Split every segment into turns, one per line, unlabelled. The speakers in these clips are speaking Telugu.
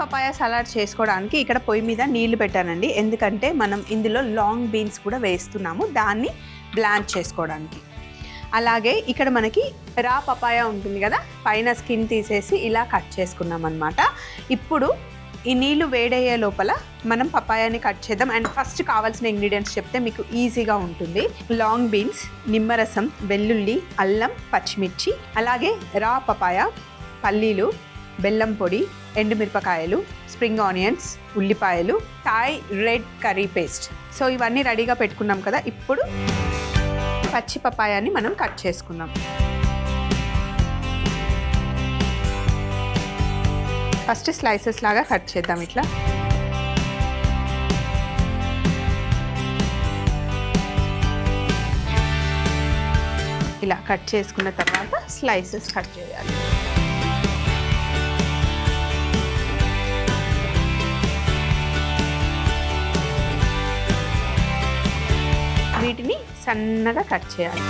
పపాయ సలాడ్ చేసుకోవడానికి ఇక్కడ పొయ్యి మీద నీళ్లు పెట్టానండి. ఎందుకంటే మనం ఇందులో లాంగ్ బీన్స్ కూడా వేస్తున్నాము, దాన్ని బ్లాంచ్ చేసుకోవడానికి. అలాగే ఇక్కడ మనకి రా పపాయ ఉంటుంది కదా, పైన స్కిన్ తీసేసి ఇలా కట్ చేసుకున్నాం అనమాట. ఇప్పుడు ఈ నీళ్లు వేడయ్యే లోపల మనం పపాయాని కట్ చేద్దాం. అండ్ ఫస్ట్ కావాల్సిన ఇంగ్రీడియంట్స్ చెప్తే మీకు ఈజీగా ఉంటుంది. లాంగ్ బీన్స్, నిమ్మరసం, వెల్లుల్లి, అల్లం, పచ్చిమిర్చి, అలాగే రా పపాయ, పల్లీలు, బెల్లం పొడి, ఎండుమిరపకాయలు, స్ప్రింగ్ ఆనియన్స్, ఉల్లిపాయలు, Thai red curry paste. So ఇవన్నీ రెడీగా పెట్టుకున్నాం కదా. ఇప్పుడు పచ్చి పపాయాని మనం కట్ చేసుకుందాం. ఫస్ట్ స్లైసెస్ లాగా కట్ చేద్దాం. ఇట్లా ఇలా కట్ చేసుకున్న తర్వాత స్లైసెస్ కట్ చేయాలి. వీటిని సన్నగా కట్ చేయాలి.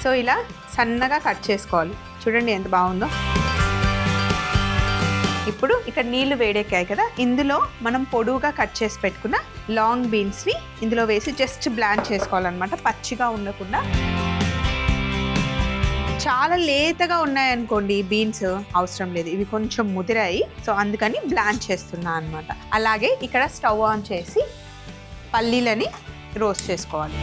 సో ఇలా సన్నగా కట్ చేసుకోవాలి. చూడండి ఎంత బాగుందో. ఇప్పుడు ఇక్కడ నీళ్లు వేడెక్కాయి కదా, ఇందులో మనం పొడువుగా కట్ చేసి పెట్టుకున్న లాంగ్ బీన్స్ని ఇందులో వేసి జస్ట్ బ్లాంచ్ చేసుకోవాలన్నమాట, పచ్చిగా ఉండకుండా. చాలా లేతగా ఉన్నాయనుకోండి బీన్స్, అవసరం లేదు, ఇవి కొంచెం ముదిరాయి, సో అందుకని బ్లాంచ్ చేస్తున్నా అనమాట. అలాగే ఇక్కడ స్టవ్ ఆన్ చేసి పల్లీలని రోస్ట్ చేసుకోవాలి.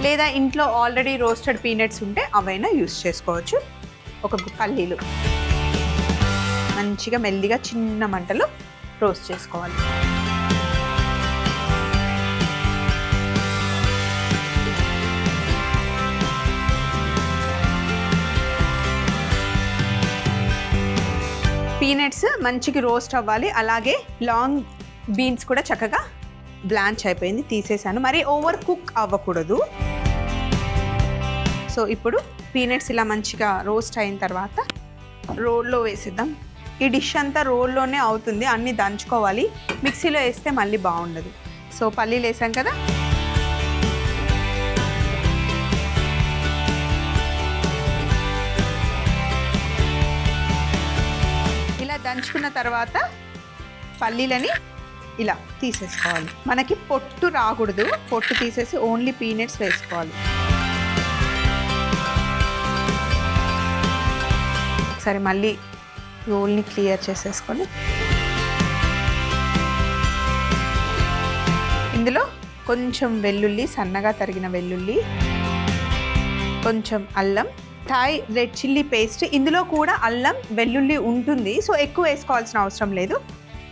లేదా ఇంట్లో ఆల్రెడీ రోస్టెడ్ పీనట్స్ ఉంటే అవైనా యూస్ చేసుకోవచ్చు. ఒక పల్లీలు మంచిగా మెల్లిగా చిన్న మంటలో రోస్ట్ చేసుకోవాలి. పీనట్స్ మంచిగా రోస్ట్ అవ్వాలి. అలాగే లాంగ్ బీన్స్ కూడా చక్కగా బ్లాంచ్ అయిపోయింది, తీసేసాను. మరి ఓవర్ కుక్ అవ్వకూడదు. సో ఇప్పుడు పీనట్స్ ఇలా మంచిగా రోస్ట్ అయిన తర్వాత రోల్లో వేసేద్దాం. ఈ డిష్ అంతా రోల్లోనే అవుతుంది, అన్నీ దంచుకోవాలి, మిక్సీలో వేస్తే మళ్ళీ బాగుండదు. సో పల్లీలు వేసాం కదా, ఇలా దంచుకున్న తర్వాత పల్లీలని ఇలా తీసేసుకోవాలి. మనకి పొట్టు రాకూడదు, పొట్టు తీసేసి ఓన్లీ పీనట్స్ వేసుకోవాలి. ఒకసారి మళ్ళీ రోల్ని క్లియర్ చేసేసుకొని ఇందులో కొంచెం వెల్లుల్లి, సన్నగా తరిగిన వెల్లుల్లి, కొంచెం అల్లం, థాయ్ రెడ్ చిల్లీ పేస్ట్. ఇందులో కూడా అల్లం వెల్లుల్లి ఉంటుంది, సో ఎక్కువ వేసుకోవాల్సిన అవసరం లేదు.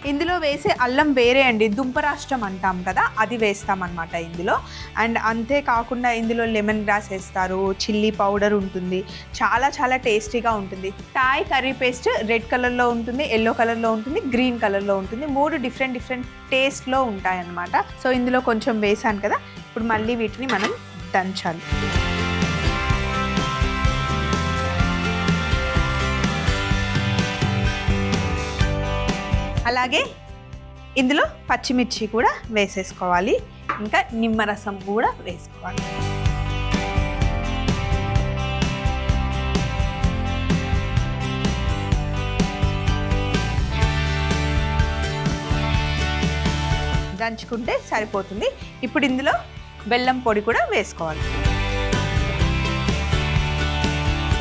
ఇందులో వేసే అల్లం వేరే అండి, దుంపరాష్ట్రం అంటాం కదా, అది వేస్తామన్నమాట ఇందులో. అండ్ అంతేకాకుండా ఇందులో లెమన్ గ్రాస్ వేస్తారు, చిల్లీ పౌడర్ ఉంటుంది, చాలా చాలా టేస్టీగా ఉంటుంది. థాయ్ కర్రీ పేస్ట్ రెడ్ కలర్లో ఉంటుంది, ఎల్లో కలర్లో ఉంటుంది, గ్రీన్ కలర్లో ఉంటుంది. 3 డిఫరెంట్ టేస్ట్లో ఉంటాయన్నమాట. సో ఇందులో కొంచెం వేసాను కదా, ఇప్పుడు మళ్ళీ వీటిని మనం దంచాలి. అలాగే ఇందులో పచ్చిమిర్చి కూడా వేసేసుకోవాలి, ఇంకా నిమ్మరసం కూడా వేసుకోవాలి. దంచుకుంటే సరిపోతుంది. ఇప్పుడు ఇందులో బెల్లం పొడి కూడా వేసుకోవాలి,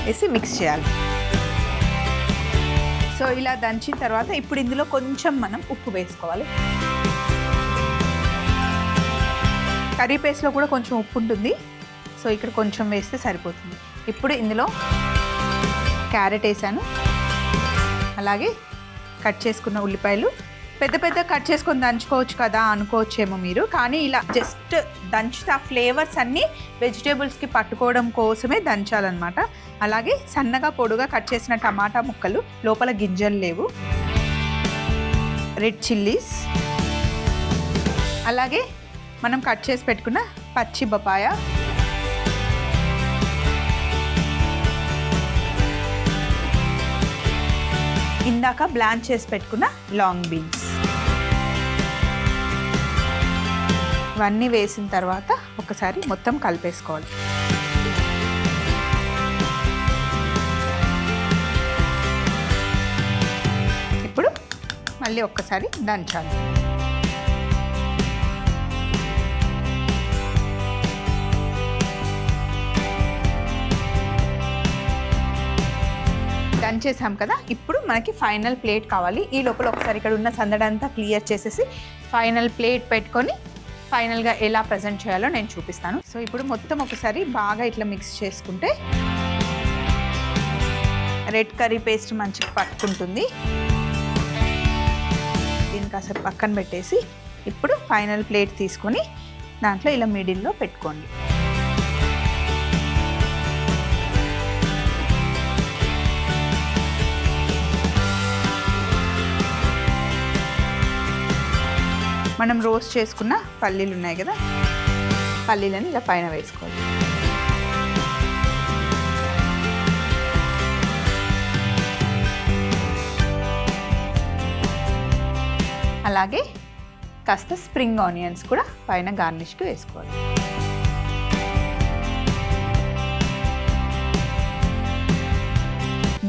వేసి మిక్స్ చేయాలి. సో ఇలా దంచిన తర్వాత ఇప్పుడు ఇందులో కొంచెం మనం ఉప్పు వేసుకోవాలి. కర్రీ పేస్ట్లో కూడా కొంచెం ఉప్పు ఉంటుంది, సో ఇక్కడ కొంచెం వేస్తే సరిపోతుంది. ఇప్పుడు ఇందులో క్యారెట్ వేసాను, అలాగే కట్ చేసుకున్న ఉల్లిపాయలు. పెద్ద కట్ చేసుకొని దంచుకోవచ్చు కదా అనుకోవచ్చేమో మీరు, కానీ ఇలా జస్ట్ దంచితే ఆ ఫ్లేవర్స్ అన్నీ వెజిటేబుల్స్కి పట్టుకోవడం కోసమే దంచాలన్నమాట. అలాగే సన్నగా పొడుగా కట్ చేసిన టమాటా ముక్కలు, లోపల గింజలు లేవు, రెడ్ చిల్లీస్, అలాగే మనం కట్ చేసి పెట్టుకున్న పచ్చి బపాయ, ఇందాక బ్లాంచ్ చేసి పెట్టుకున్న లాంగ్ బీన్స్. ఇవన్నీ వేసిన తర్వాత ఒకసారి మొత్తం కలిపేసుకోవాలి. ఇప్పుడు మళ్ళీ ఒక్కసారి దంచాలి. దంచేసాం కదా, ఇప్పుడు మనకి ఫైనల్ ప్లేట్ కావాలి. ఈ లోపల ఒకసారి ఇక్కడ ఉన్న సందడంతా క్లియర్ చేసేసి ఫైనల్ ప్లేట్ పెట్టుకొని ఫైనల్గా ఎలా ప్రజెంట్ చేయాలో నేను చూపిస్తాను. సో ఇప్పుడు మొత్తం ఒకసారి బాగా ఇట్లా మిక్స్ చేసుకుంటే రెడ్ కర్రీ పేస్ట్ మంచిగా పట్టుకుంటుంది. దీన్ని కాసేపు పక్కన పెట్టేసి ఇప్పుడు ఫైనల్ ప్లేట్ తీసుకొని దాంట్లో ఇలా మిడిల్లో పెట్టుకోండి. మనం రోస్ట్ చేసుకున్న పల్లీలు ఉన్నాయి కదా, పల్లీలను ఇలా పైన వేసుకోవాలి. అలాగే కాస్త స్ప్రింగ్ ఆనియన్స్ కూడా పైన గార్నిష్కి వేసుకోవాలి.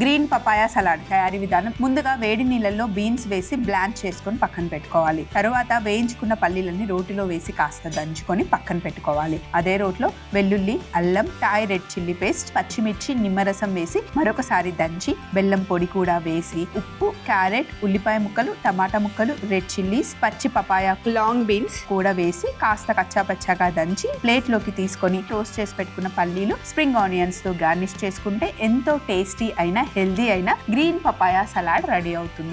గ్రీన్ పపాయా సలాడ్ తయారీ విధానం: ముందుగా వేడి నీళ్ళల్లో బీన్స్ వేసి బ్లాంచ్ చేసుకొని పక్కన పెట్టుకోవాలి. తర్వాత వేయించుకున్న పల్లీలని రోటిలో వేసి కాస్త దంచుకొని పక్కన పెట్టుకోవాలి. అదే రోట్లో వెల్లుల్లి, అల్లం, థాయ్ రెడ్ చిల్లీ పేస్ట్, పచ్చిమిర్చి, నిమ్మరసం వేసి మరొకసారి దంచి బెల్లం పొడి కూడా వేసి ఉప్పు, క్యారెట్, ఉల్లిపాయ ముక్కలు, టమాటా ముక్కలు, రెడ్ చిల్లీస్, పచ్చి పపాయా, లాంగ్ బీన్స్ కూడా వేసి కాస్త కచ్చాపచ్చాగా దంచి ప్లేట్లోకి తీసుకొని టోస్ట్ చేసి పెట్టుకున్న పల్లీలు, స్ప్రింగ్ ఆనియన్స్ తో గార్నిష్ చేసుకుంటే ఎంతో టేస్టీ అయిన హెల్దీ అయిన గ్రీన్ పపాయా సలాడ్ రెడీ అవుతుంది.